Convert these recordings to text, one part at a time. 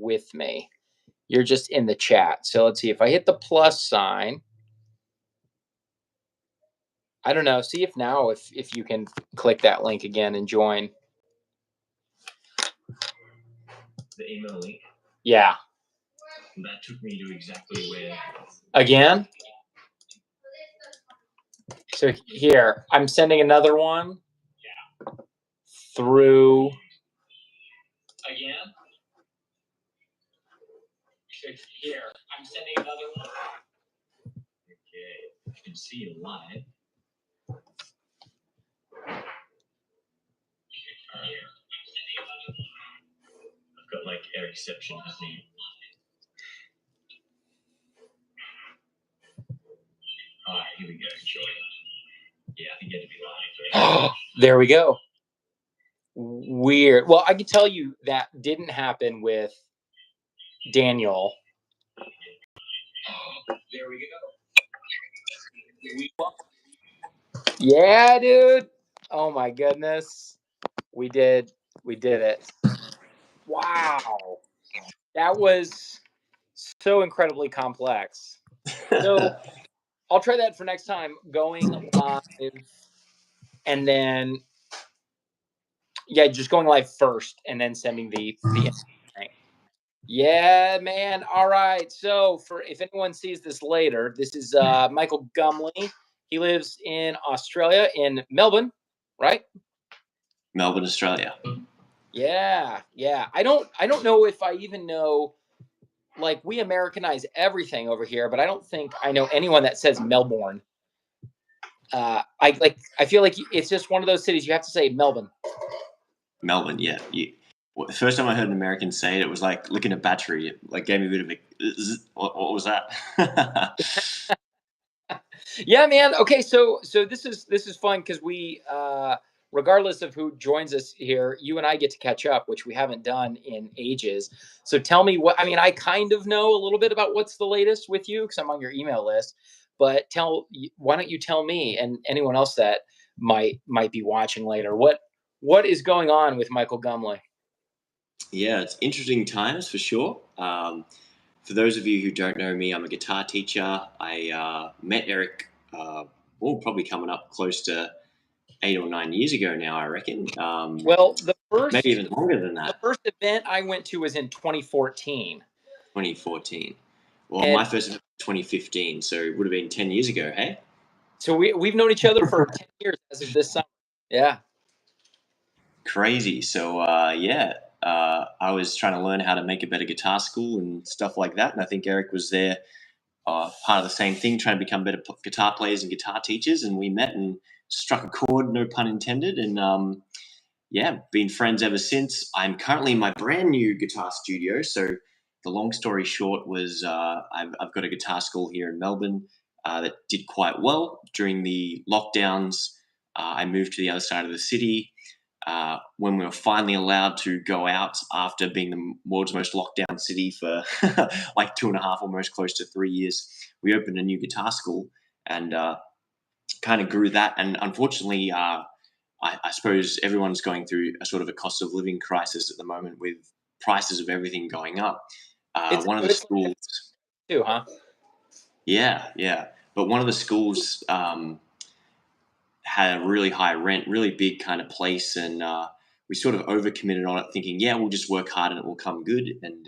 with me. You're just in the chat. So let's see if I hit the plus sign. I don't know. See if now if you can click that link again and join. The email link. Yeah. That took me to exactly where. Again? So here, I'm sending another one. Yeah. Through. Again? So here, I'm sending another one. Okay. You can see it live. Here, I'm sending another one. I've got like Ericception happening. All right, here we go. Join. Yeah, I think you had to be live. There we go. Weird. Well, I can tell you that didn't happen with Daniel. There we go. Yeah, dude. Oh my goodness. We did it. Wow. That was so incredibly complex. So I'll try that for next time, going live and then just going live first and then sending the thing. Yeah, man. All right. So for if anyone sees this later, this is Michael Gumley. He lives in Australia, in Melbourne, right? Melbourne, Australia. Yeah. I don't know if I even know. Like, we Americanize everything over here, but I don't think I know anyone that says Melbourne. I feel like it's just one of those cities you have to say Melbourne. Melbourne, yeah. The first time I heard an American say it, it was like looking at battery. It like gave me a bit of a. What was that? Yeah, man. Okay, so this is fun because we, regardless of who joins us here, you and I get to catch up, which we haven't done in ages. So tell me what. I mean, I kind of know a little bit about what's the latest with you because I'm on your email list. But why don't you tell me and anyone else that might be watching later what is going on with Michael Gumley? Yeah, it's interesting times for sure. For those of you who don't know me, I'm a guitar teacher. I met Eric, probably coming up close to 8 or 9 years ago now, I reckon. Well, maybe even longer than that. The first event I went to was in 2014. 2014. Well, my first event was 2015, so it would have been 10 years ago, hey? So we've known each other for 10 years as of this summer. Yeah. Crazy. So, I was trying to learn how to make a better guitar school and stuff like that. And I think Eric was there, part of the same thing, trying to become better guitar players and guitar teachers. And we met and struck a chord, no pun intended. And been friends ever since. I'm currently in my brand new guitar studio. So the long story short was I've got a guitar school here in Melbourne that did quite well during the lockdowns. I moved to the other side of the city. When we were finally allowed to go out after being the world's most locked down city for like 2.5, almost close to 3 years, we opened a new guitar school and kind of grew that. And unfortunately, I suppose everyone's going through a sort of a cost of living crisis at the moment with prices of everything going up. One of the schools too, huh? Yeah. But one of the schools had a really high rent, really big kind of place, and we sort of overcommitted on it, thinking, yeah, we'll just work hard and it will come good. And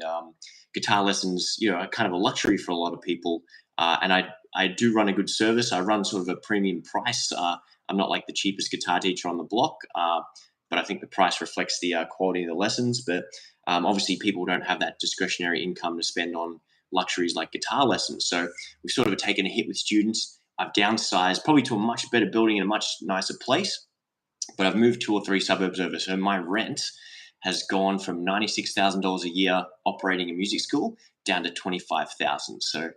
guitar lessons, are kind of a luxury for a lot of people. And I do run a good service. I run sort of a premium price. I'm not like the cheapest guitar teacher on the block, but I think the price reflects the quality of the lessons. But obviously, people don't have that discretionary income to spend on luxuries like guitar lessons. So we've sort of taken a hit with students. I've downsized probably to a much better building in a much nicer place, but I've moved 2 or 3 suburbs over. So my rent has gone from $96,000 a year operating a music school down to $25,000. So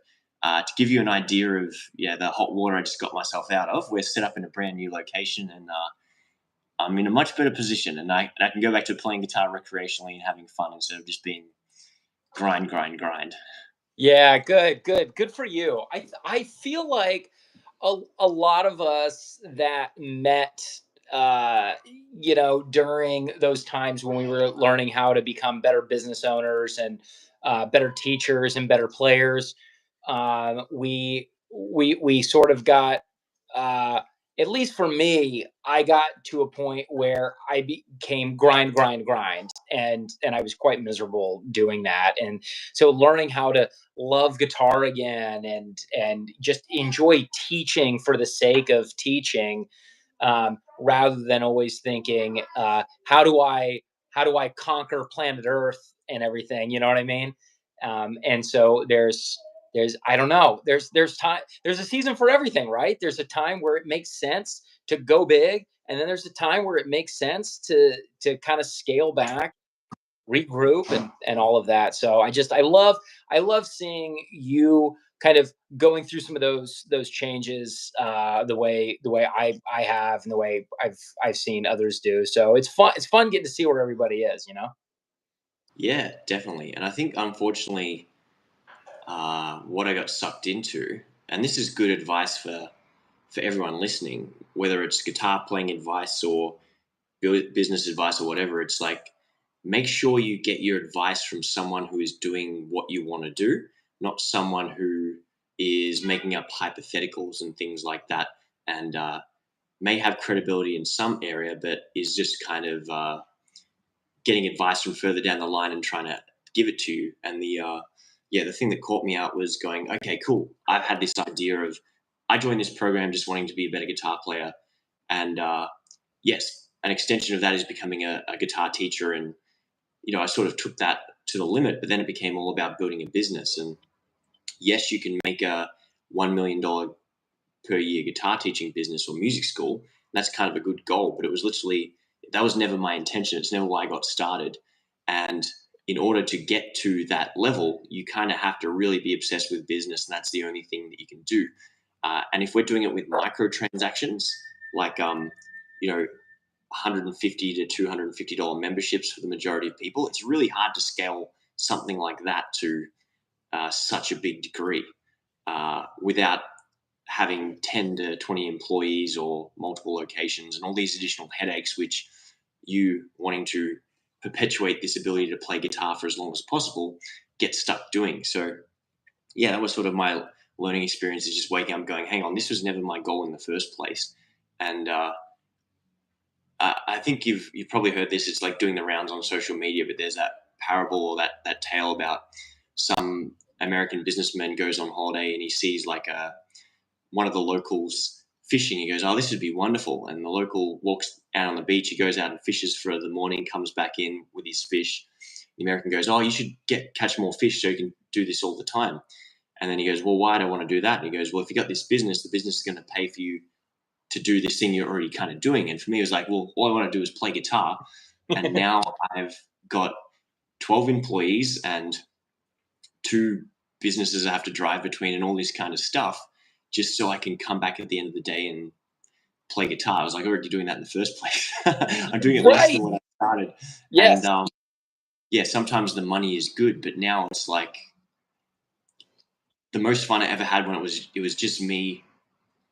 to give you an idea of the hot water I just got myself out of, we're set up in a brand new location, and I'm in a much better position, and I can go back to playing guitar recreationally and having fun instead of just being grind. Yeah, good for you. I feel like a lot of us that met uh, during those times when we were learning how to become better business owners and better teachers and better players, we sort of got, uh, at least for me, I got to a point where I became grind, grind, grind, and I was quite miserable doing that. And so, learning how to love guitar again and just enjoy teaching for the sake of teaching, rather than always thinking, how do I conquer planet Earth and everything? You know what I mean? And so there's I don't know. There's time. There's a season for everything, right? There's a time where it makes sense to go big, and then there's a time where it makes sense to kind of scale back, regroup, and all of that. So I love seeing you kind of going through some of those changes, the way I have, and the way I've seen others do. So it's fun getting to see where everybody is. Yeah, definitely. And I think, unfortunately, what I got sucked into, and this is good advice for everyone listening, whether it's guitar playing advice or business advice or whatever. It's like, make sure you get your advice from someone who is doing what you want to do, not someone who is making up hypotheticals and things like that, and may have credibility in some area, but is just kind of getting advice from further down the line and trying to give it to you. And the thing that caught me out was going, okay, cool. I've had this idea of, I joined this program just wanting to be a better guitar player, and yes, an extension of that is becoming a guitar teacher. And I sort of took that to the limit, but then it became all about building a business. And yes, you can make a $1 million per year guitar teaching business or music school. That's kind of a good goal, but it was literally, that was never my intention. It's never why I got started. And in order to get to that level, you kind of have to really be obsessed with business, and that's the only thing that you can do. And if we're doing it with microtransactions, like you know, $150 to $250 memberships for the majority of people, it's really hard to scale something like that to such a big degree without having 10 to 20 employees or multiple locations and all these additional headaches, which you wanting to perpetuate this ability to play guitar for as long as possible get stuck doing. So yeah, that was sort of my learning experience, is just waking up going, hang on, this was never my goal in the first place. And I think you've probably heard this. It's like doing the rounds on social media, but there's that parable or that tale about some American businessman goes on holiday and he sees like one of the locals fishing. He goes, "Oh, this would be wonderful." And the local walks out on the beach. He goes out and fishes for the morning, comes back in with his fish. The American goes, "Oh, you should catch more fish so you can do this all the time." And then he goes, "Well, why do I want to do that?" And he goes, "Well, if you got this business, the business is going to pay for you to do this thing you're already kind of doing." And for me, it was like, well, all I want to do is play guitar. And now I've got 12 employees and two businesses I have to drive between and all this kind of stuff, just so I can come back at the end of the day and play guitar. I was like already doing that in the first place. I'm doing it less Right. than when I started. And Yes. yeah, sometimes the money is good, but now it's like the most fun I ever had when it was just me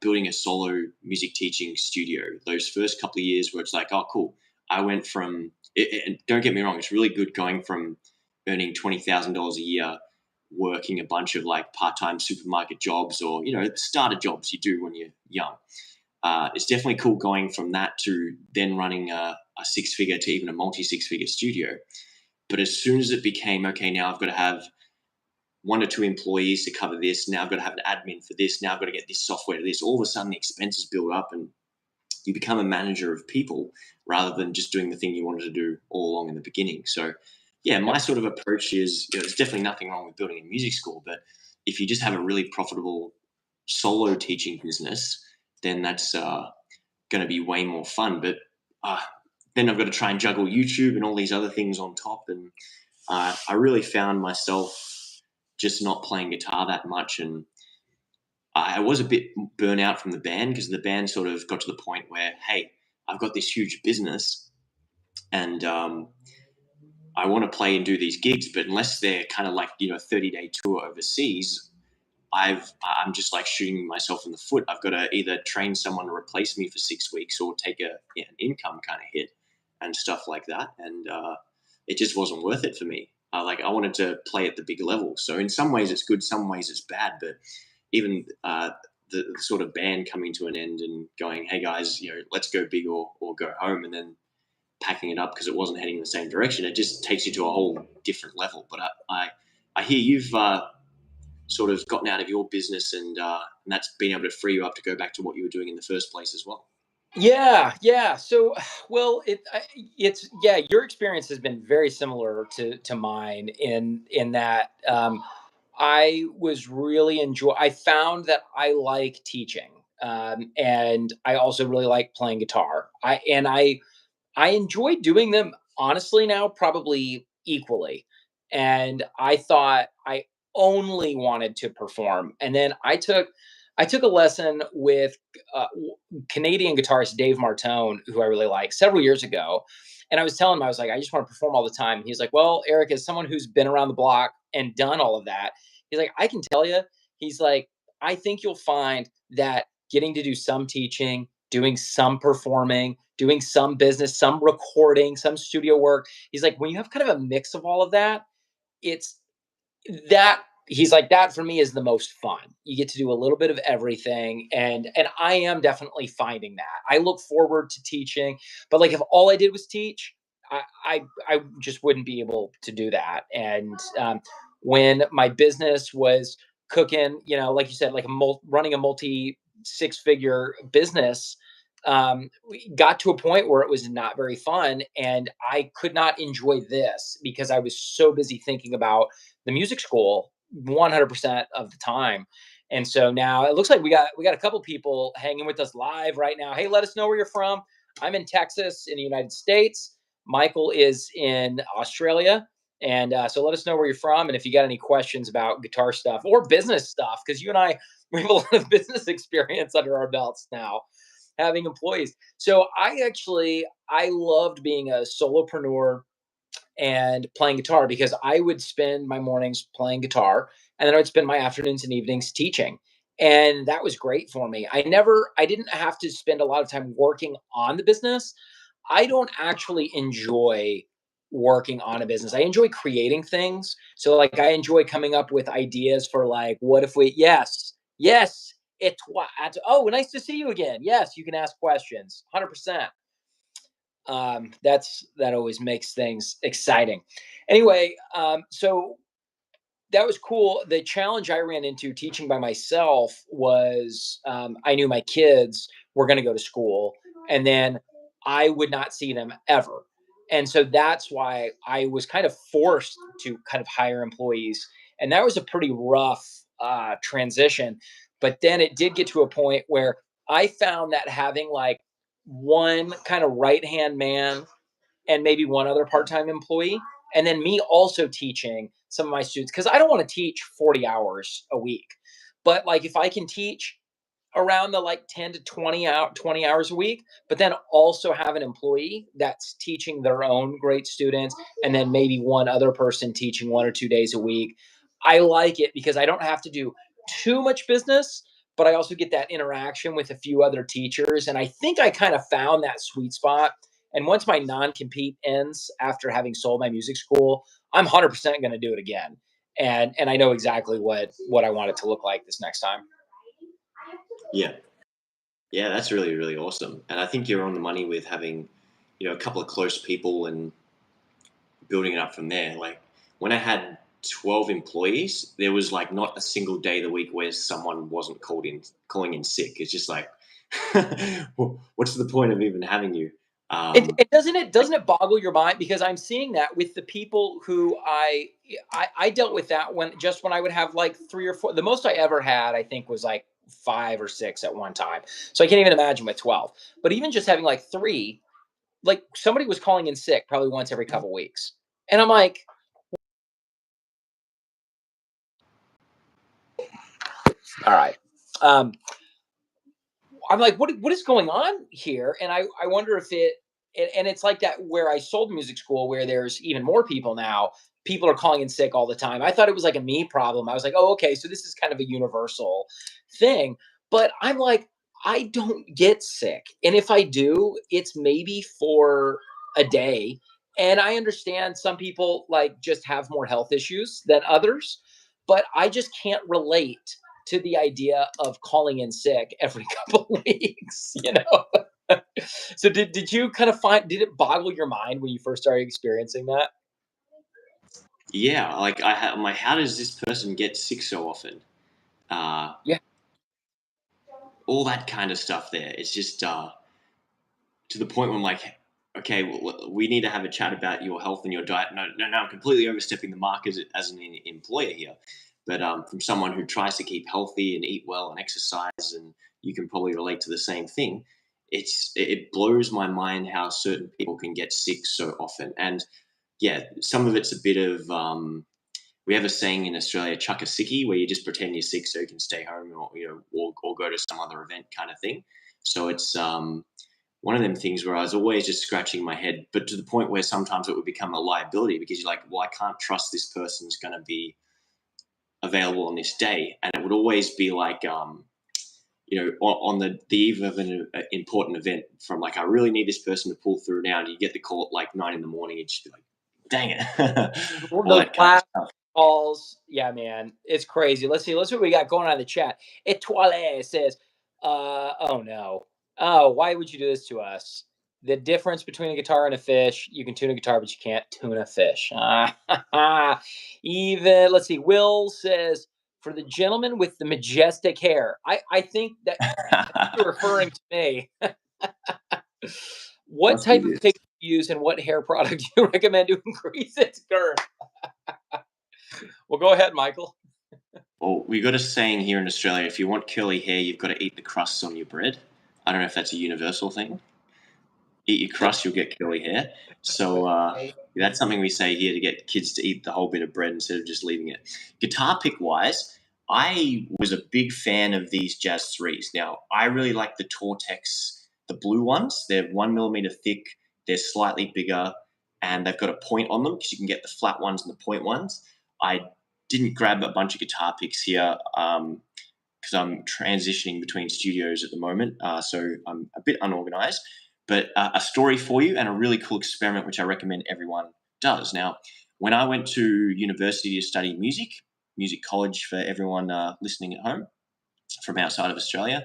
building a solo music teaching studio. Those first couple of years where it's like, oh, cool. I went from, and don't get me wrong, it's really good going from earning $20,000 a year, working a bunch of like part-time supermarket jobs or, starter jobs you do when you're young. It's definitely cool going from that to then running a six-figure to even a multi-six-figure studio. But as soon as it became, okay, now I've got to have one or two employees to cover this. Now I've got to have an admin for this. Now I've got to get this software to this. All of a sudden, the expenses build up, and you become a manager of people rather than just doing the thing you wanted to do all along in the beginning. So, yeah, my Yep. sort of approach is, there's definitely nothing wrong with building a music school, but if you just have a really profitable solo teaching business, then that's going to be way more fun. But uh, then I've got to try and juggle YouTube and all these other things on top, and I really found myself just not playing guitar that much. And I was a bit burnt out from the band because the band sort of got to the point where, hey, I've got this huge business and I want to play and do these gigs, but unless they're kind of like, 30-day tour overseas, I'm just like shooting myself in the foot. I've got to either train someone to replace me for 6 weeks or take an income kind of hit and stuff like that. And it just wasn't worth it for me. Like I wanted to play at the big level. So in some ways it's good, some ways it's bad. But even the sort of band coming to an end and going, hey guys, let's go big or go home, and then packing it up because it wasn't heading in the same direction. It just takes you to a whole different level. But I hear you've sort of gotten out of your business, and that's been able to free you up to go back to what you were doing in the first place as well. Yeah, yeah. So, well, it's yeah. Your experience has been very similar to mine in that I was really enjoy. I found that I like teaching, and I also really like playing guitar. I enjoy doing them honestly now probably equally. And I thought I only wanted to perform. And then I took a lesson with Canadian guitarist Dave Martone, who I really like, several years ago. And I was telling him, I was like, I just want to perform all the time. He's like, well, Eric, as someone who's been around the block and done all of that, he's like, I can tell you, he's like, I think you'll find that getting to do some teaching, doing some performing, doing some business, some recording, some studio work. He's like, when you have kind of a mix of all of that, it's that he's like that for me is the most fun. You get to do a little bit of everything, and I am definitely finding that. I look forward to teaching, but like if all I did was teach, I just wouldn't be able to do that. And when my business was cooking, like you said, like running a multi six figure business, we got to a point where it was not very fun, and I could not enjoy this because I was so busy thinking about the music school 100% of the time. And so now it looks like we got a couple people hanging with us live right now. Hey, let us know where you're from. I'm in Texas in the United States. Michael is in Australia. And so let us know where you're from, and if you got any questions about guitar stuff or business stuff, because you and I we have a lot of business experience under our belts now, having employees. So I loved being a solopreneur and playing guitar because I would spend my mornings playing guitar, and then I would spend my afternoons and evenings teaching. And that was great for me. I didn't have to spend a lot of time working on the business. I don't actually enjoy working on a business. I enjoy creating things. So like I enjoy coming up with ideas for like, what if we, yes, it's what, oh, nice to see you again. Yes, you can ask questions. 100%. That always makes things exciting. Anyway, so that was cool. The challenge I ran into teaching by myself was I knew my kids were going to go to school, and then I would not see them ever. And so that's why I was kind of forced to kind of hire employees. And that was a pretty rough transition. But then it did get to a point where I found that having like one kind of right hand man and maybe one other part-time employee, and then me also teaching some of my students, because I don't want to teach 40 hours a week, but like if I can teach around the like 10 to 20 hours a week, but then also have an employee that's teaching their own great students, and then maybe one other person teaching 1 or 2 days a week. I like it because I don't have to do too much business, but I also get that interaction with a few other teachers. And I think I kind of found that sweet spot. And once my non-compete ends after having sold my music school, I'm 100% going to do it again. And I know exactly what I want it to look like this next time. Yeah, yeah, that's really really awesome, and I think you're on the money with having, a couple of close people and building it up from there. Like when I had 12 employees, there was like not a single day of the week where someone wasn't calling in sick. It's just like, what's the point of even having you? Um, It doesn't it boggle your mind, because I'm seeing that with the people who I dealt with that when I would have like three or four. The most I ever had, I think, was like 5 or 6 at one time. So I can't even imagine with 12. But even just having like three, like somebody was calling in sick probably once every couple weeks, and I'm like, all right. Um, I'm like, what is going on here? And I wonder if and it's like that where I sold music school, where there's even more people now. people are calling in sick all the time. I thought it was like a me problem. I was like, oh, okay, so this is kind of a universal thing. But I'm like, I don't get sick. And if I do, it's maybe for a day. And I understand some people like just have more health issues than others, but I just can't relate to the idea of calling in sick every couple of weeks, you know? So did you kind of find did it boggle your mind when you first started experiencing that? Yeah, like I'm like, how does this person get sick so often? Uh, Yeah. all that kind of stuff. There, it's just to the point where I'm like, okay, well, we need to have a chat about your health and your diet. No, no, no, I'm completely overstepping the mark as an employer here. But from someone who tries to keep healthy and eat well and exercise, and you can probably relate to the same thing. It blows my mind how certain people can get sick so often. And yeah, some of it's a bit of we have a saying in Australia, chuck a sickie, where you just pretend you're sick so you can stay home, or or go to some other event kind of thing. So it's one of them things where I was always just scratching my head, but to the point where sometimes it would become a liability because you're like, well, I can't trust this person's going to be available on this day, and it would always be like, on the eve of an important event, from like, I really need this person to pull through now, and you get the call at like 9 in the morning, you just be like, dang it, Well, all those that kind of last stuff. calls, yeah, man, it's crazy. Let's see. Let's see what we got going on in the chat. Etoile says, oh no. Oh, why would you do this to us? The difference between a guitar and a fish, you can tune a guitar, but you can't tune a fish. Even, let's see, Will says, for the gentleman with the majestic hair. I think that you're referring to me. What Must be type of this. pick do you use and what hair product do you recommend to increase its girth? Well, go ahead, Michael. Well, we got a saying here in Australia: if you want curly hair, you've got to eat the crusts on your bread. I don't know if that's a universal thing. Eat your crust, you'll get curly hair. So that's something we say here to get kids to eat the whole bit of bread instead of just leaving it. Guitar pick wise, I was a big fan of these Jazz 3s. Now, I really like the Tortex, the blue ones. They're 1 millimeter thick, they're slightly bigger, and they've got a point on them because you can get the flat ones and the point ones. I didn't grab a bunch of guitar picks here because I'm transitioning between studios at the moment, so I'm a bit unorganized. But a story for you and a really cool experiment, which I recommend everyone does. Now, when I went to university to study music college for everyone listening at home from outside of Australia,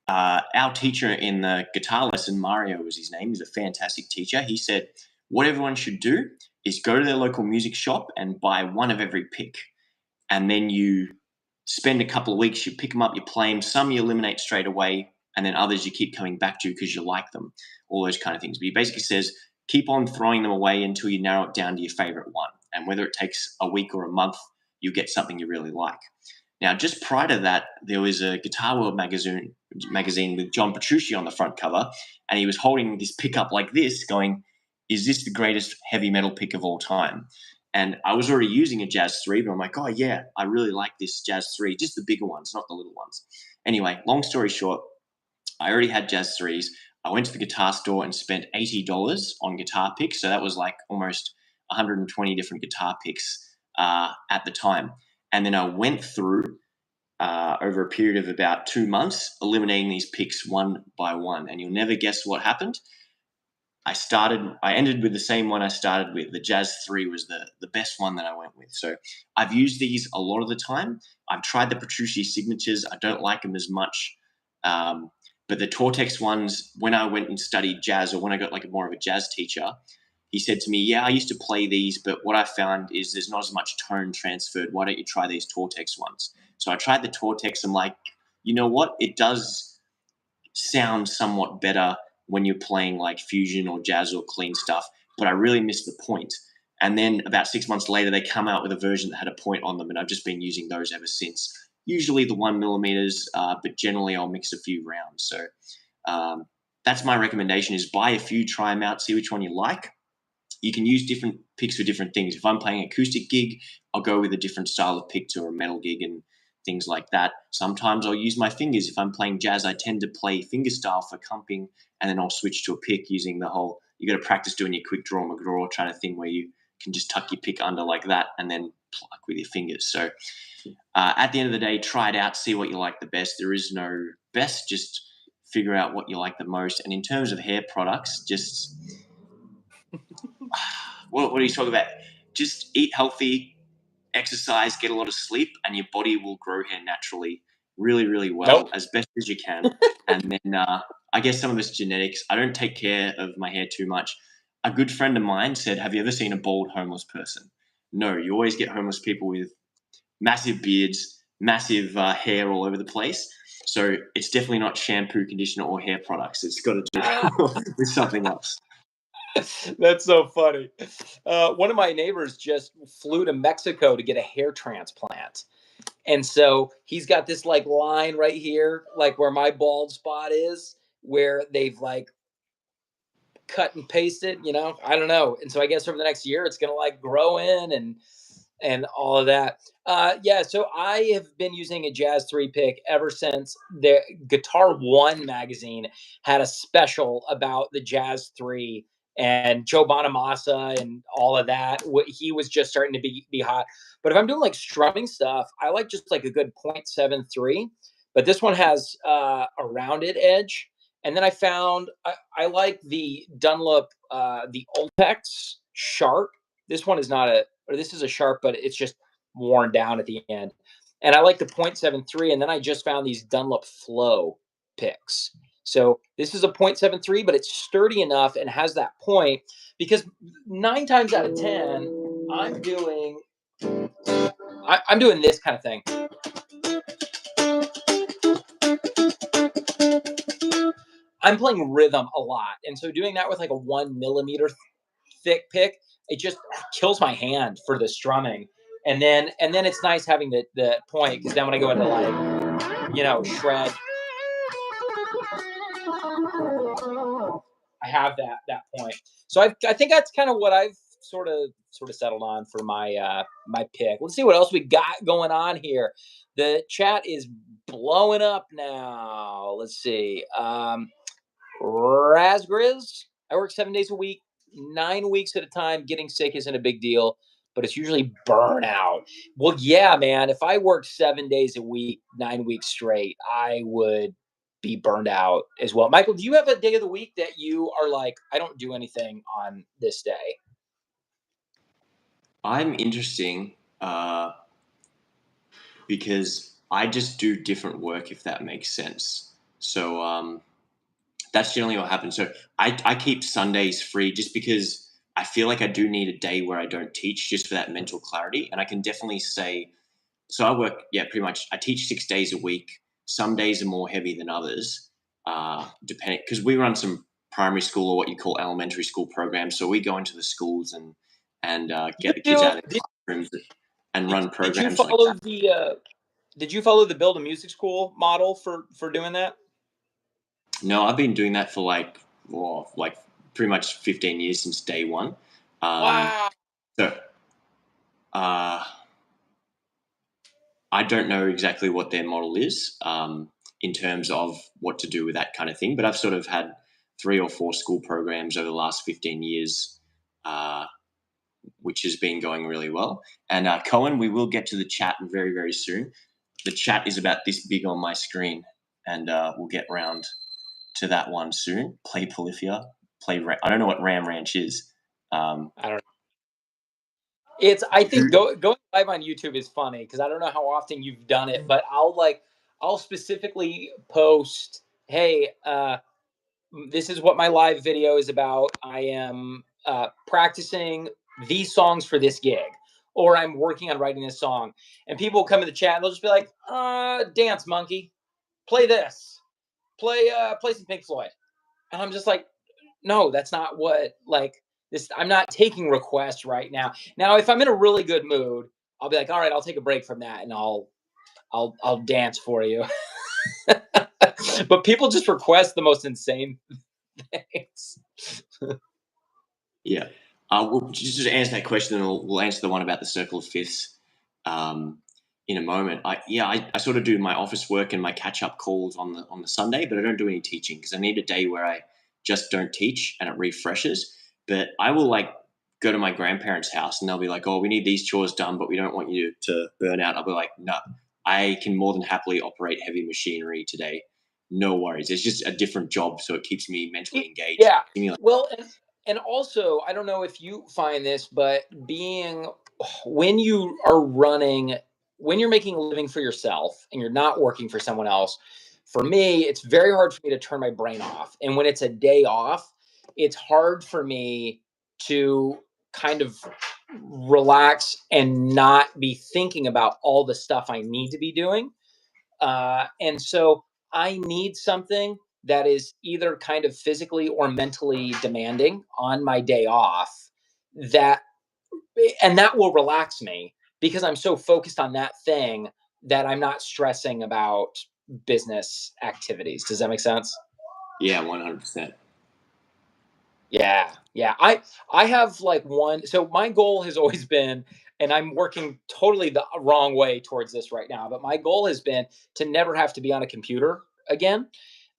our teacher in the guitar lesson, Mario was his name, he's a fantastic teacher. He said, what everyone should do is go to their local music shop and buy one of every pick. And then you spend a couple of weeks, you pick them up, you play them. Some you eliminate straight away, and then others you keep coming back to because you like them, all those kind of things. But he basically says, keep on throwing them away until you narrow it down to your favorite one. And whether it takes a week or a month, you get something you really like. Now, just prior to that, there was a Guitar World magazine with John Petrucci on the front cover, and he was holding this pickup like this, going, is this the greatest heavy metal pick of all time? And I was already using a Jazz 3, but I'm like, oh, yeah, I really like this Jazz 3, just the bigger ones, not the little ones. Anyway, long story short, I already had Jazz 3s. I went to the guitar store and spent $80 on guitar picks. So that was like almost 120 different guitar picks at the time. And then I went through over a period of about 2 months, eliminating these picks one by one. And you'll never guess what happened. I ended with the same one I started with. The Jazz 3 was the best one that I went with. So I've used these a lot of the time. I've tried the Petrucci signatures. I don't like them as much. But the Tortex ones, when I went and studied jazz, or when I got like more of a jazz teacher, he said to me, yeah, I used to play these, but what I found is there's not as much tone transferred. Why don't you try these Tortex ones? So I tried the Tortex. I'm like, you know what? It does sound somewhat better when you're playing like fusion or jazz or clean stuff, but I really missed the point. And then about 6 months later, they come out with a version that had a point on them, and I've just been using those ever since. Usually the 1 millimeters, but generally I'll mix a few rounds. So um, that's my recommendation: is buy a few, try them out, see which one you like. You can use different picks for different things. If I'm playing acoustic gig, I'll go with a different style of pick to a metal gig and things like that. Sometimes I'll use my fingers. If I'm playing jazz, I tend to play finger style for comping, and then I'll switch to a pick using the whole, you got to practice doing your quick draw McGraw kind of thing where you can just tuck your pick under like that and then pluck with your fingers. So at the end of the day, try it out, see what you like the best. There is no best, just figure out what you like the most. And in terms of hair products, just what are you talking about? Just eat healthy, exercise, get a lot of sleep, and your body will grow hair naturally really, really well, Nope. as best as you can. And then I guess some of it's genetics. I don't take care of my hair too much. A good friend of mine said, have you ever seen a bald homeless person? No, you always get homeless people with massive beards, massive hair all over the place. So it's definitely not shampoo, conditioner, or hair products. It's got to do with something else. That's so funny. One of my neighbors just flew to Mexico to get a hair transplant. And so he's got this like line right here, like where my bald spot is, where they've like cut and pasted, I don't know. And so I guess over the next year it's gonna like grow in and all of that. Yeah, so I have been using a Jazz 3 pick ever since the Guitar One magazine had a special about the Jazz 3 and Joe Bonamassa and all of that. He was just starting to be hot. But if I'm doing like strumming stuff, I like just like a good 0.73. But this one has a rounded edge. And then I found I like the Dunlop, the Ultex Sharp. This one is not a, or this is a Sharp, but it's just worn down at the end. And I like the 0.73. And then I just found these Dunlop Flow picks. So this is a 0.73, but it's sturdy enough and has that point because 9 times out of 10, I'm doing this kind of thing. I'm playing rhythm a lot. And so doing that with like a 1 millimeter thick pick, it just kills my hand for the strumming. And then it's nice having the point because then when I go into like, shred, I have that point. So I think that's kind of what I've sort of settled on for my pick. Let's see what else we got going on here. The chat is blowing up now. Let's see. Razgriz, I work 7 days a week, 9 weeks at a time. Getting sick isn't a big deal, but it's usually burnout. Well, yeah, man. If I worked 7 days a week, 9 weeks straight, I would be burned out as well. Michael, do you have a day of the week that you are like, I don't do anything on this day? I'm interesting because I just do different work, if that makes sense. So that's generally what happens. So I keep Sundays free just because I feel like I do need a day where I don't teach just for that mental clarity. And I can definitely say, so I work, yeah, pretty much. I teach 6 days a week. Some days are more heavy than others, depending, because we run some primary school or what you call elementary school programs. So we go into the schools and You get the kids do, out of the classrooms and did, run did you programs like follow that. the Build a Music School model for doing that? No, I've been doing that for like pretty much 15 years since day one. Um, Wow. so uh, I don't know exactly what their model is in terms of what to do with that kind of thing, but I've sort of had 3 or 4 school programs over the last 15 years, uh, which has been going really well. And Cohen, we will get to the chat very, very soon. The chat is about this big on my screen, and we'll get round to that one soon. Play Polyphia, I don't know what Ram Ranch is. I don't I think going live on YouTube is funny because I don't know how often you've done it, but I'll specifically post, hey, this is what my live video is about. I am practicing these songs for this gig, or I'm working on writing this song, and people will come in the chat and they'll just be like, dance monkey, play this, play some Pink Floyd, and I'm just like, no, that's not what like this. I'm not taking requests right now. Now, if I'm in a really good mood, I'll be like, all right, I'll take a break from that and I'll dance for you. But people just request the most insane things. Yeah. We'll just to answer that question, and we'll answer the one about the circle of fifths um, in a moment. I sort of do my office work and my catch up calls on the Sunday, but I don't do any teaching because I need a day where I just don't teach and it refreshes. But I will like go to my grandparents' house and they'll be like, "Oh, we need these chores done, but we don't want you to burn out." I'll be like, "No, I can more than happily operate heavy machinery today. No worries. It's just a different job, so it keeps me mentally engaged." Yeah. Well, and also, I don't know if you find this, but being when you are running, when you're making a living for yourself and you're not working for someone else, for me, it's very hard for me to turn my brain off. And when it's a day off, it's hard for me to kind of relax and not be thinking about all the stuff I need to be doing. And so I need something that is either kind of physically or mentally demanding on my day off that and that will relax me because I'm so focused on that thing that I'm not stressing about business activities. Does that make sense? Yeah, 100%. Yeah. Yeah. I have like one so my goal has always been and I'm working totally the wrong way towards this right now, but my goal has been to never have to be on a computer again.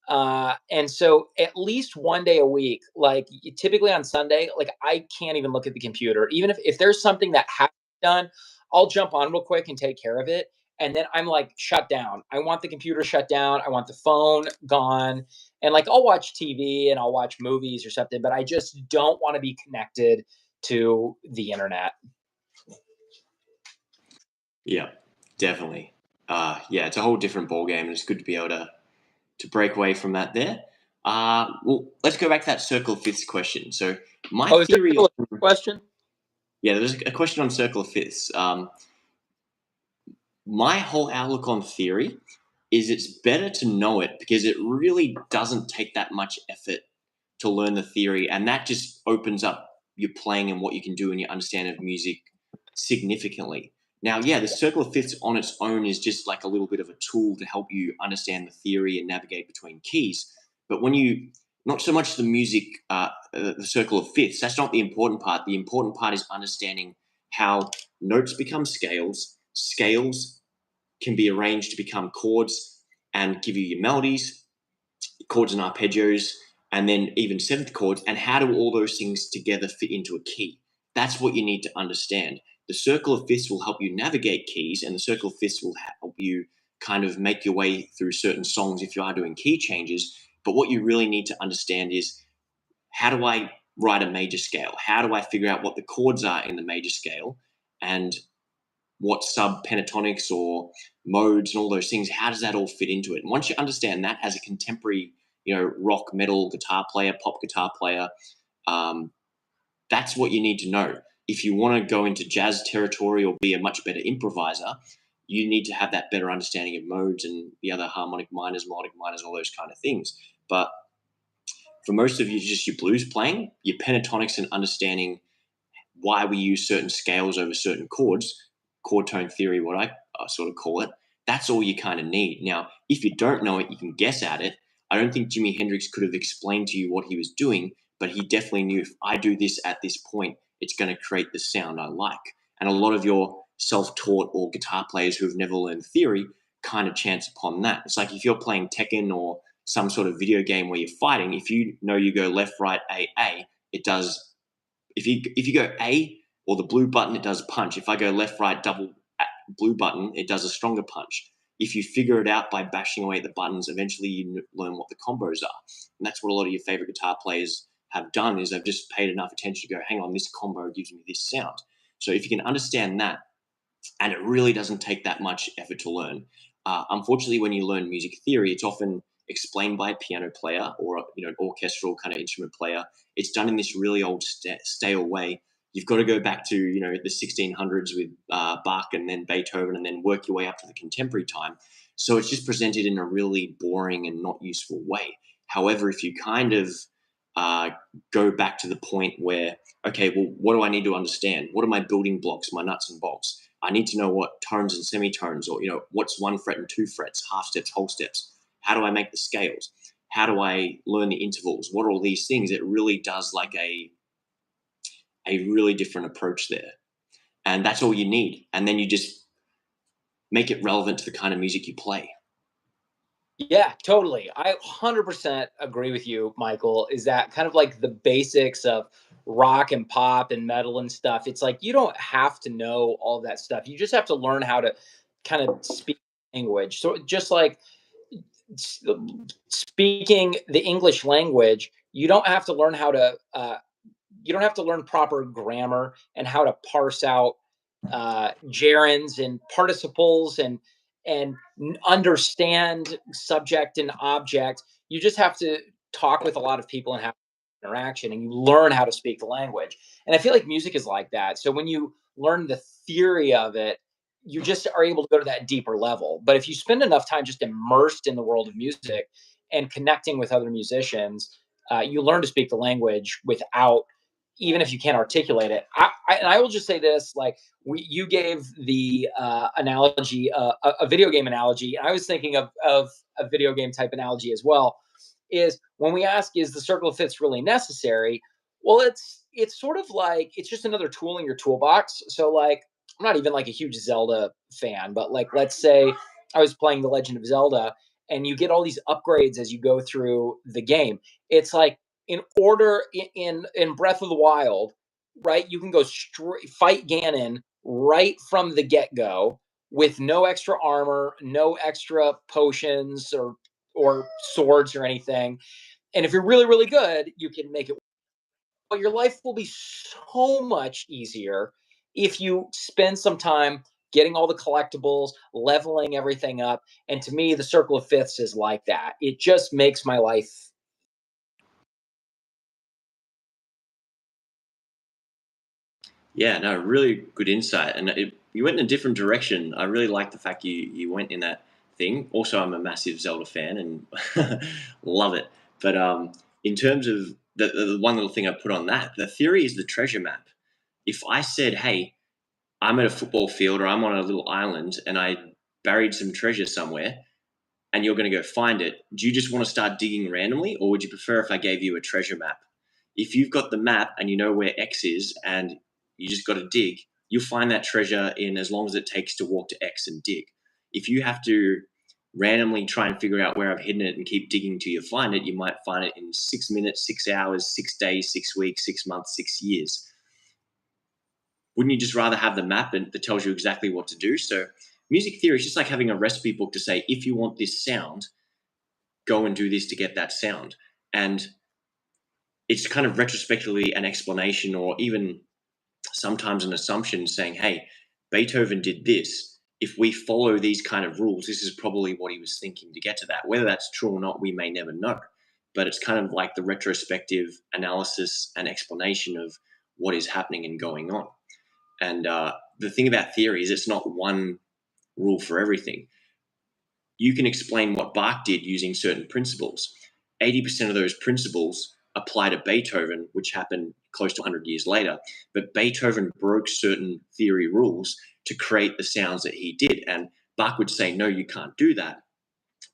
And so at least one day a week, like typically on Sunday, like I can't even look at the computer. Even if there's something that has to be done, I'll jump on real quick and take care of it. And then I'm like shut down. I want the computer shut down. I want the phone gone. And like I'll watch TV and I'll watch movies or something, but I just don't want to be connected to the internet. Yeah, definitely. Yeah, it's a whole different ball game, and it's good to be able to break away from that there. Well, let's go back to that circle of fifths question. So my Oh, is there theory still on, a question? yeah, there's a question on circle of fifths. My whole outlook on theory is it's better to know it because it really doesn't take that much effort to learn the theory, and that just opens up your playing and what you can do and your understanding of music significantly. Now, yeah, the circle of fifths on its own is just like a little bit of a tool to help you understand the theory and navigate between keys. But when you not so much the music, the circle of fifths, that's not the important part. The important part is understanding how notes become scales, scales can be arranged to become chords and give you your melodies, chords and arpeggios, and then even seventh chords. And how do all those things together fit into a key? That's what you need to understand. The circle of fifths will help you navigate keys, and the circle of fifths will help you kind of make your way through certain songs if you are doing key changes. But what you really need to understand is how do I write a major scale? How do I figure out what the chords are in the major scale? And what sub pentatonics or modes and all those things, how does that all fit into it? And once you understand that as a contemporary, rock, metal guitar player, pop guitar player, um, that's what you need to know. If you want to go into jazz territory or be a much better improviser, you need to have that better understanding of modes and the other harmonic minors, melodic minors, all those kind of things. But for most of you, just your blues playing, your pentatonics and understanding why we use certain scales over certain chords, chord tone theory, what I sort of call it, that's all you kind of need. Now, if you don't know it, you can guess at it. I don't think Jimi Hendrix could have explained to you what he was doing, but he definitely knew if I do this at this point, it's going to create the sound I like. And a lot of your self taught or guitar players who have never learned theory kind of chance upon that. It's like if you're playing Tekken or some sort of video game where you're fighting, if you know you go left, right, A, it does if you go A or the blue button, it does punch. If I go left, right, double blue button, it does a stronger punch. If you figure it out by bashing away at the buttons, eventually you learn what the combos are. And that's what a lot of your favorite guitar players have done is they've just paid enough attention to go, hang on, this combo gives me this sound. So if you can understand that, and it really doesn't take that much effort to learn. Unfortunately, when you learn music theory, it's often explained by a piano player or an orchestral kind of instrument player. It's done in this really old stale way. You've got to go back to the 1600s with Bach and then Beethoven, and then work your way up to the contemporary time. So it's just presented in a really boring and not useful way. However, if you kind of uh, go back to the point where, okay, well, what do I need to understand? What are my building blocks, my nuts and bolts? I need to know what tones and semitones, or what's one fret and two frets, half steps, whole steps. How do I make the scales? How do I learn the intervals? What are all these things? It really does like a really different approach there, and that's all you need. And then you just make it relevant to the kind of music you play. Yeah, totally. I 100% agree with you, Michael. Is that kind of like the basics of rock and pop and metal and stuff? It's like you don't have to know all of that stuff. You just have to learn how to kind of speak language. So just like s- speaking the English language, you don't have to learn proper grammar and how to parse out gerunds and participles and understand subject and object. You just have to talk with a lot of people and have interaction, and you learn how to speak the language. And I feel like music is like that. So when you learn the theory of it, you just are able to go to that deeper level. But if you spend enough time just immersed in the world of music and connecting with other musicians, you learn to speak the language without, even if you can't articulate it. And I will just say this: like you gave the analogy, a video game analogy, and I was thinking of a video game type analogy as well. Is when we ask, is the circle of fifths really necessary? Well, it's sort of like it's just another tool in your toolbox. So like I'm not even like a huge Zelda fan, but like let's say I was playing The Legend of Zelda, and you get all these upgrades as you go through the game. It's like in order in Breath of the Wild, right? You can go straight fight Ganon right from the get go with no extra armor, no extra potions or swords or anything. And if you're really really good, you can make it. But your life will be so much easier if you spend some time getting all the collectibles, leveling everything up. And to me, the Circle of Fifths is like that. It just makes my life. Yeah, no, really good insight, and you went in a different direction. I really like the fact you went in that thing. Also, I'm a massive Zelda fan and love it. But in terms of the one little thing I put on that, the theory is the treasure map. If I said, "Hey, I'm at a football field or I'm on a little island and I buried some treasure somewhere," and you're going to go find it, do you just want to start digging randomly, or would you prefer if I gave you a treasure map? If you've got the map and you know where X is and you just got to dig, you'll find that treasure in as long as it takes to walk to X and dig. If you have to randomly try and figure out where I've hidden it and keep digging till you find it, you might find it in 6 minutes, 6 hours, 6 days, 6 weeks, 6 months, 6 years. Wouldn't you just rather have the map that tells you exactly what to do? So music theory is just like having a recipe book to say, if you want this sound, go and do this to get that sound. And it's kind of retrospectively an explanation or even sometimes an assumption saying, hey, Beethoven did this. If we follow these kind of rules, this is probably what he was thinking to get to that. Whether that's true or not, we may never know. But it's kind of like the retrospective analysis and explanation of what is happening and going on. And the thing about theory is it's not one rule for everything. You can explain what Bach did using certain principles. 80% of those principles apply to Beethoven, which happened close to 100 years later. But Beethoven broke certain theory rules to create the sounds that he did. And Bach would say, no, you can't do that.